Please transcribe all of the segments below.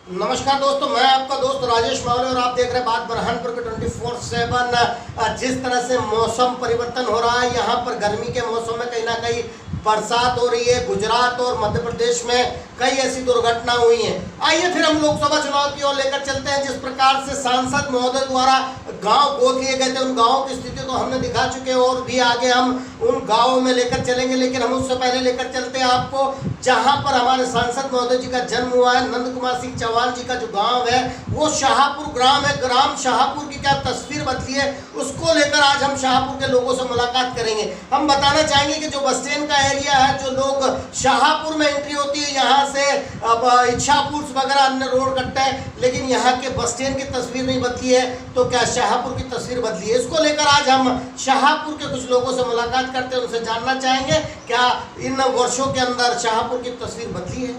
नमस्कार दोस्तों, मैं आपका दोस्त राजेश मावले और आप देख रहे हैं बात बुरहानपुर के 24/7। जिस तरह से मौसम परिवर्तन हो रहा है, यहाँ पर गर्मी के मौसम में कहीं ना कहीं बरसात हो रही है। गुजरात और मध्य प्रदेश में कई ऐसी दुर्घटना हुई हैं। आइए फिर हम लोकसभा चुनाव की ओर लेकर चलते हैं। जिस प्रकार से सांसद महोदय द्वारा गांव गोद लिए गए थे, उन गाँव की स्थिति तो हमने दिखा चुके हैं और भी आगे हम उन गाँवों में लेकर चलेंगे, लेकिन हम उससे पहले लेकर चलते हैं आपको जहां पर हमारे सांसद महोदय जी का जन्म हुआ है। नंद कुमार सिंह चौहान जी का जो गांव है वो शाहपुर ग्राम है। ग्राम शाहपुर की क्या तस्वीर बदली है, उसको लेकर आज हम शाहपुर के लोगों से मुलाकात करेंगे। हम बताना चाहेंगे कि जो बस स्टैंड का एरिया है, जो लोग शाहपुर में एंट्री होती है यहाँ से अब इच्छापुर वगैरह अन्य रोड कटता है, लेकिन यहाँ के बस स्टैंड की तस्वीर नहीं बदली है, तो क्या शाहपुर की तस्वीर बदली है? इसको लेकर आज हम शाहपुर के कुछ लोगों से मुलाकात करते हैं, उनसे जानना चाहेंगे क्या इन वर्षों के अंदर शाहपुर की तस्वीर बदली है।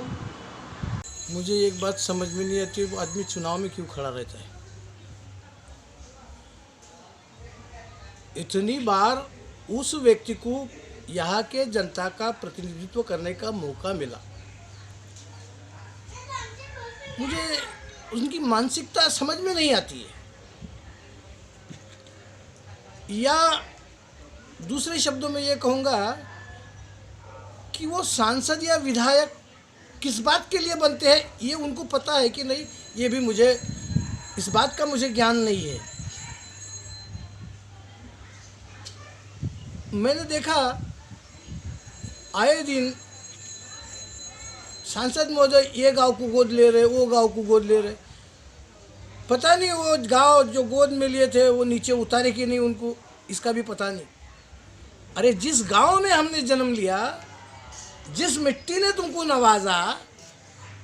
मुझे एक बात समझ में नहीं आती, वो आदमी चुनाव में क्यों खड़ा रहता है। इतनी बार उस व्यक्ति को यहाँ के जनता का प्रतिनिधित्व करने का मौका मिला, मुझे उनकी मानसिकता समझ में नहीं आती है। या दूसरे शब्दों में ये कहूँगा कि वो सांसद या विधायक किस बात के लिए बनते हैं, ये उनको पता है कि नहीं, ये भी मुझे इस बात का मुझे ज्ञान नहीं है। मैंने देखा आए दिन सांसद महोदय ये गांव को गोद ले रहे, वो गांव को गोद ले रहे। पता नहीं वो गांव जो गोद में लिए थे वो नीचे उतारे कि नहीं, उनको इसका भी पता नहीं। अरे जिस गांव में हमने जन्म लिया, जिस मिट्टी ने तुमको नवाजा,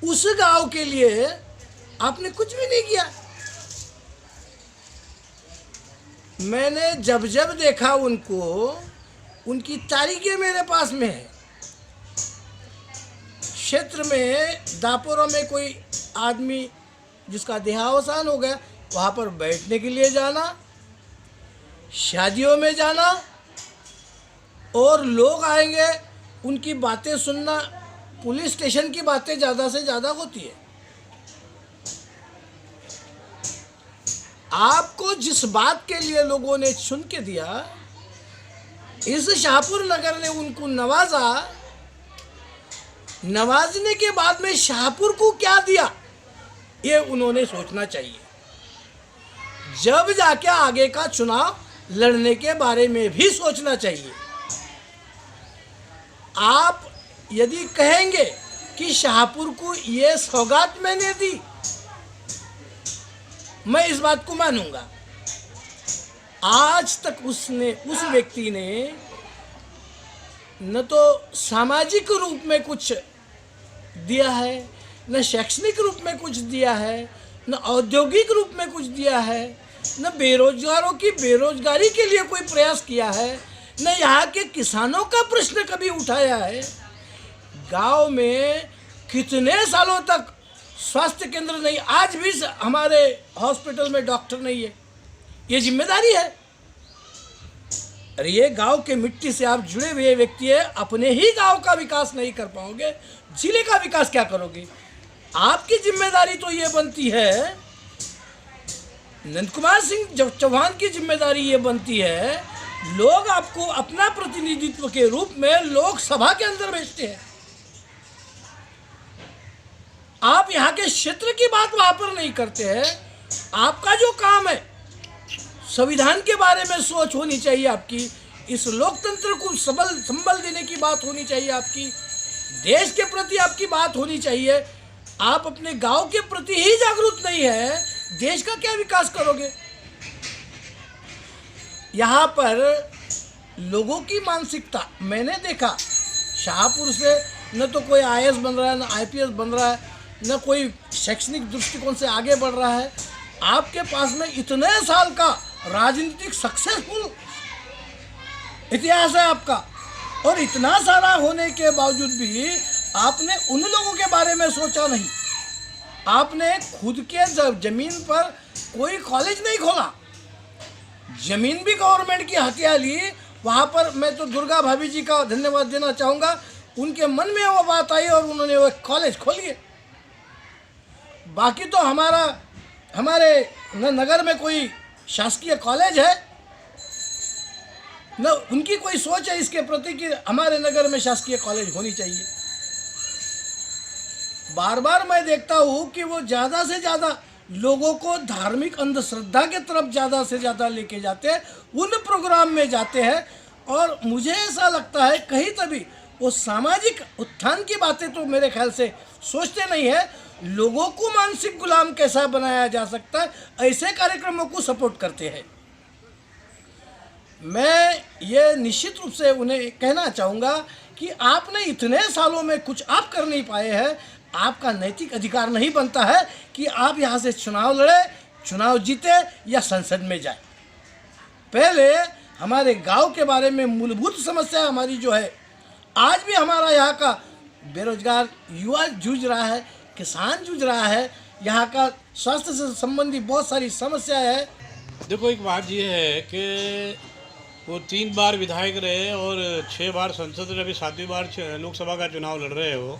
उस गांव के लिए आपने कुछ भी नहीं किया। मैंने जब जब देखा उनको, उनकी तारीखें मेरे पास में है। क्षेत्र में दापोरा में कोई आदमी जिसका देहावसान हो गया, वहाँ पर बैठने के लिए जाना, शादियों में जाना, और लोग आएंगे उनकी बातें सुनना। पुलिस स्टेशन की बातें ज़्यादा से ज़्यादा होती है। आपको जिस बात के लिए लोगों ने चुन के दिया, इस शाहपुर नगर ने उनको नवाजा। नवाजने के बाद में शाहपुर को क्या दिया, ये उन्होंने सोचना चाहिए। जब जाके आगे का चुनाव लड़ने के बारे में भी सोचना चाहिए। आप यदि कहेंगे कि शाहपुर को ये सौगात मैंने दी, मैं इस बात को मानूंगा। आज तक उस व्यक्ति ने न तो सामाजिक रूप में कुछ दिया है, न शैक्षणिक रूप में कुछ दिया है, न औद्योगिक रूप में कुछ दिया है, न बेरोजगारों की बेरोजगारी के लिए कोई प्रयास किया है, न यहाँ के किसानों का प्रश्न कभी उठाया है। गांव में कितने सालों तक स्वास्थ्य केंद्र नहीं, आज भी हमारे हॉस्पिटल में डॉक्टर नहीं है। ये जिम्मेदारी है। अरे ये गांव के मिट्टी से आप जुड़े हुए व्यक्ति है, अपने ही गांव का विकास नहीं कर पाओगे, जिले का विकास क्या करोगे? आपकी जिम्मेदारी तो ये बनती है, नंद कुमार सिंह चौहान की जिम्मेदारी ये बनती है, लोग आपको अपना प्रतिनिधित्व के रूप में लोकसभा के अंदर भेजते हैं। आप यहाँ के क्षेत्र की बात वहां पर नहीं करते हैं। आपका जो काम है, संविधान के बारे में सोच होनी चाहिए आपकी, इस लोकतंत्र को संबल देने की बात होनी चाहिए आपकी, देश के प्रति आपकी बात होनी चाहिए। आप अपने गांव के प्रति ही जागरूक नहीं है, देश का क्या विकास करोगे? यहाँ पर लोगों की मानसिकता मैंने देखा, शाहपुर से न तो कोई आईएएस बन रहा है, न आईपीएस बन रहा है, न कोई शैक्षणिक दृष्टिकोण से आगे बढ़ रहा है। आपके पास में इतने साल का राजनीतिक सक्सेसफुल इतिहास है आपका, और इतना सारा होने के बावजूद भी आपने उन लोगों के बारे में सोचा नहीं। आपने खुद के जमीन पर कोई कॉलेज नहीं खोला, जमीन भी गवर्नमेंट की हथिया ली। वहाँ पर मैं तो दुर्गा भाभी जी का धन्यवाद देना चाहूँगा, उनके मन में वो बात आई और उन्होंने वो कॉलेज खोलिए। बाकी तो हमारे न नगर में कोई शासकीय कॉलेज है, न उनकी कोई सोच है इसके प्रति कि हमारे नगर में शासकीय कॉलेज होनी चाहिए। बार बार मैं देखता हूँ कि वो ज़्यादा से ज़्यादा लोगों को धार्मिक अंधश्रद्धा के तरफ ज़्यादा से ज़्यादा लेके जाते हैं, उन प्रोग्राम में जाते हैं। और मुझे ऐसा लगता है कहीं तभी वो सामाजिक उत्थान की बातें तो मेरे ख्याल से सोचते नहीं है। लोगों को मानसिक गुलाम कैसा बनाया जा सकता है, ऐसे कार्यक्रमों को सपोर्ट करते हैं। मैं ये निश्चित रूप से उन्हें कहना चाहूँगा कि आपने इतने सालों में कुछ आप कर नहीं पाए हैं, आपका नैतिक अधिकार नहीं बनता है कि आप यहाँ से चुनाव लड़े, चुनाव जीते या संसद में जाए। पहले हमारे गांव के बारे में मूलभूत समस्या हमारी जो है, आज भी हमारा यहाँ का बेरोजगार युवा जूझ रहा है, किसान जूझ रहा है, यहाँ का स्वास्थ्य से संबंधी बहुत सारी समस्याएं है। देखो, एक बात ये है कि वो 3 बार विधायक रहे और 6 बार संसद में, अभी 7वीं बार लोकसभा का चुनाव लड़ रहे हो,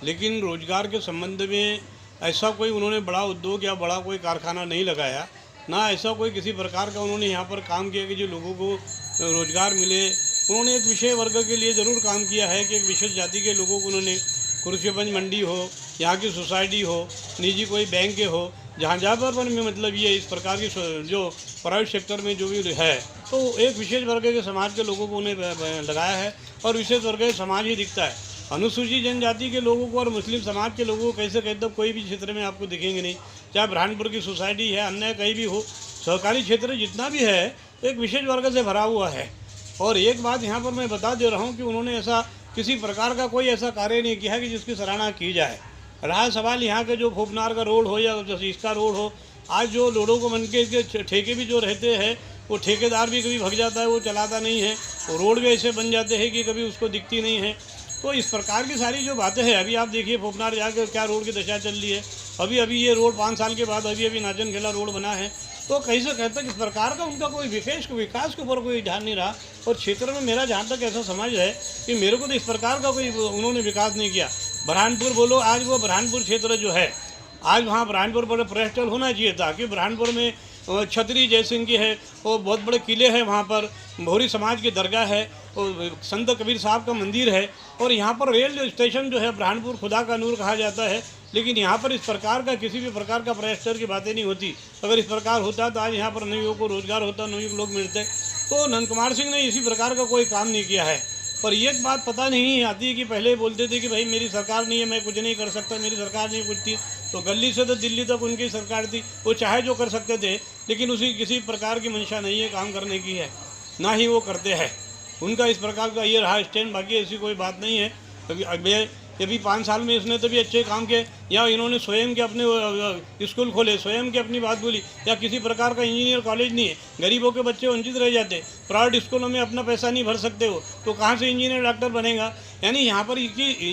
लेकिन रोजगार के संबंध में ऐसा कोई उन्होंने बड़ा उद्योग या बड़ा कोई कारखाना नहीं लगाया, ना ऐसा कोई किसी प्रकार का उन्होंने यहाँ पर काम किया कि जो लोगों को रोजगार मिले। उन्होंने एक विशेष वर्ग के लिए ज़रूर काम किया है कि एक विशेष जाति के लोगं को उन्होंने कुर्सीगंज मंडी हो, यहाँ की सोसाइटी हो, निजी कोई बैंक हो, जहाँ पर में मतलब ये इस प्रकार की जो प्राइवेट सेक्टर में जो भी है, तो एक विशेष वर्ग के समाज के लोगों को उन्हें लगाया है। और विशेष वर्ग के समाज ही दिखता है। अनुसूचित जनजाति के लोगों को और मुस्लिम समाज के लोगों को कैसे कहते हो, कोई भी क्षेत्र में आपको दिखेंगे नहीं। चाहे बुरहानपुर की सोसाइटी है, अन्य कहीं भी हो, सहकारी क्षेत्र जितना भी है एक विशेष वर्ग से भरा हुआ है। और एक बात यहाँ पर मैं बता दे रहा हूँ कि उन्होंने ऐसा किसी प्रकार का कोई ऐसा कार्य नहीं किया है कि जिसकी सराहना की जाए। रहा सवाल यहाँ के जो फोपनार का रोड हो या इसका रोड हो, आज जो लोगों को मन के ठेके भी जो रहते हैं, वो ठेकेदार भी कभी भग जाता है, वो चलाता नहीं है, वो रोड भी ऐसे बन जाते हैं कि कभी उसको दिखती नहीं है। तो इस प्रकार की सारी जो बातें हैं, अभी आप देखिए फोपनार जाकर क्या रोड की दशा चल रही है। अभी ये रोड 5 साल के बाद अभी नाचन खेला रोड बना है। तो कैसे कहते हैं, इस प्रकार का उनका कोई विकास के ऊपर कोई ध्यान नहीं रहा। और क्षेत्र में मेरा जहाँ तक ऐसा समझ है कि मेरे को तो इस प्रकार का कोई उन्होंने विकास नहीं किया। बुरहानपुर बोलो, आज वो बुरहानपुर क्षेत्र जो है, आज वहाँ बुरहानपुर पर पर्यटन होना चाहिए था कि बुरहानपुर में छतरी जयसिंह की है, वो बहुत बड़े किले हैं, वहाँ पर भोरी समाज की दरगाह है, और संत कबीर साहब का मंदिर है, और यहाँ पर रेल स्टेशन जो है बुरहानपुर खुदा का नूर कहा जाता है। लेकिन यहाँ पर इस प्रकार का किसी भी प्रकार का पर्यटन की बातें नहीं होती। अगर इस प्रकार होता तो आज यहाँ पर नवयुवकों को रोजगार होता, नवयुवक लोग मिलते। तो नंद कुमार सिंह ने इसी प्रकार का कोई काम नहीं किया है। पर एक बात पता नहीं आती कि पहले बोलते थे कि भाई मेरी सरकार नहीं है, मैं कुछ नहीं कर सकता, मेरी सरकार नहीं कुछ थी। तो गली से तो दिल्ली तक उनकी सरकार थी, वो चाहे जो कर सकते थे, लेकिन उसी किसी प्रकार की मंशा नहीं है काम करने की है, ना ही वो करते हैं। उनका इस प्रकार का ये रहा स्टैंड, बाकी ऐसी कोई बात नहीं है। क्योंकि अभी 5 साल में इसने तो भी अच्छे काम किए, या इन्होंने स्वयं के अपने स्कूल खोले, स्वयं की अपनी बात बोली, या किसी प्रकार का इंजीनियर कॉलेज नहीं है। गरीबों के बच्चे वंचित रह जाते, प्राइवेट स्कूलों में अपना पैसा नहीं भर सकते हो, तो कहाँ से इंजीनियर डॉक्टर बनेगा। यानी यहाँ पर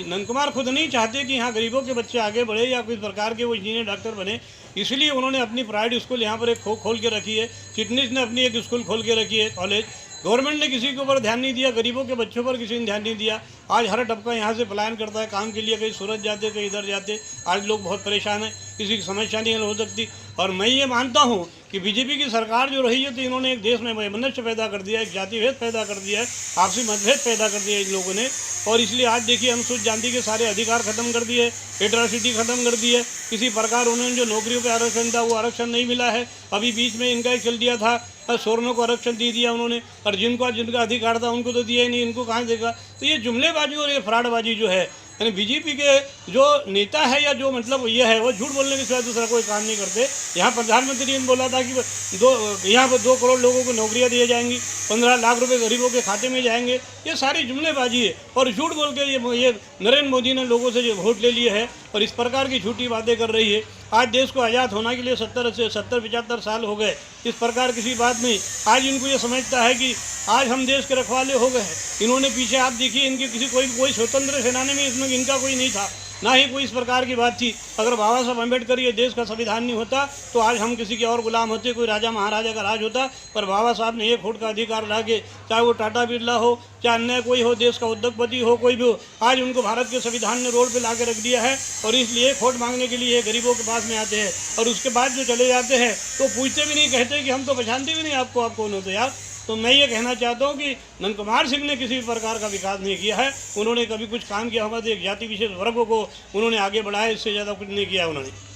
नंद कुमार खुद नहीं चाहते कि यहाँ गरीबों के बच्चे आगे बढ़े या किस प्रकार के वो इंजीनियर डॉक्टर बने, इसलिए उन्होंने अपनी प्राइवेट स्कूल यहाँ पर एक खोल के रखी है। चिटनीस ने अपनी एक स्कूल खोल के रखी है, कॉलेज। गवर्नमेंट ने किसी के ऊपर ध्यान नहीं दिया, गरीबों के बच्चों पर किसी ने ध्यान नहीं दिया। आज हर टपका यहाँ से पलायन करता है काम के लिए, कहीं सूरत जाते, कहीं इधर जाते। आज लोग बहुत परेशान हैं, किसी की समस्या नहीं हो सकती। और मैं ये मानता हूँ कि बीजेपी की सरकार जो रही है, तो इन्होंने एक देश में वैमनस्य पैदा कर दिया है, एक जाति भेद पैदा कर दिया है, आपसी मतभेद पैदा कर दिया है इन लोगों ने। और इसलिए आज देखिए अनुसूचित जाति के सारे अधिकार खत्म कर दिए, एट्रॉसिटी खत्म कर दी है। किसी प्रकार उन्होंने जो नौकरियों पर आरक्षण था वो आरक्षण नहीं मिला है। अभी बीच में इनका एक चल दिया था, सवर्णों को आरक्षण दे दिया उन्होंने, और जिनका अधिकार था उनको तो दिया ही नहीं, इनको कहाँ देगा। तो ये जुमलेबाजी और ये फ्रॉडबाजी जो है, यानी बीजेपी के जो नेता है या जो मतलब ये है, वो झूठ बोलने के सिवा दूसरा कोई काम नहीं करते। यहाँ प्रधानमंत्री ने बोला था कि यहाँ पर 2 करोड़ लोगों को नौकरियाँ दी जाएंगी, 15 लाख रुपए गरीबों के खाते में जाएंगे। ये सारी जुमलेबाजी है और झूठ बोल के ये नरेंद्र मोदी ने लोगों से जो वोट ले लिए है और इस प्रकार की झूठी बातें कर रही है। आज देश को आज़ाद होने के लिए 70-75 साल हो गए, इस प्रकार किसी बात नहीं। आज इनको ये समझता है कि आज हम देश के रखवाले हो गए हैं। इन्होंने पीछे आप देखिए, इनके कोई स्वतंत्र सेनानी में इसमें इनका कोई नहीं था। ना ही कोई इस प्रकार की बात थी। अगर बाबा साहब अम्बेडकर ये देश का संविधान नहीं होता तो आज हम किसी के और गुलाम होते, कोई राजा महाराजा का राज होता। पर बाबा साहब ने एक वोट का अधिकार ला के, चाहे वो टाटा बिरला हो, चाहे अन्य कोई हो, देश का उद्योगपति हो, कोई भी हो, आज उनको भारत के संविधान ने रोड पे ला के रख दिया है। और इसलिए वोट मांगने के लिए गरीबों के पास में आते हैं और उसके बाद जो चले जाते हैं तो पूछते भी नहीं, कहते कि हम तो पहचानते भी नहीं आपको, आप कौन होते यार। तो मैं ये कहना चाहता हूँ कि नंद कुमार सिंह ने किसी भी प्रकार का विकास नहीं किया है। उन्होंने कभी कुछ काम किया होगा तो एक जाति विशेष वर्ग को उन्होंने आगे बढ़ाया, इससे ज़्यादा कुछ नहीं किया उन्होंने।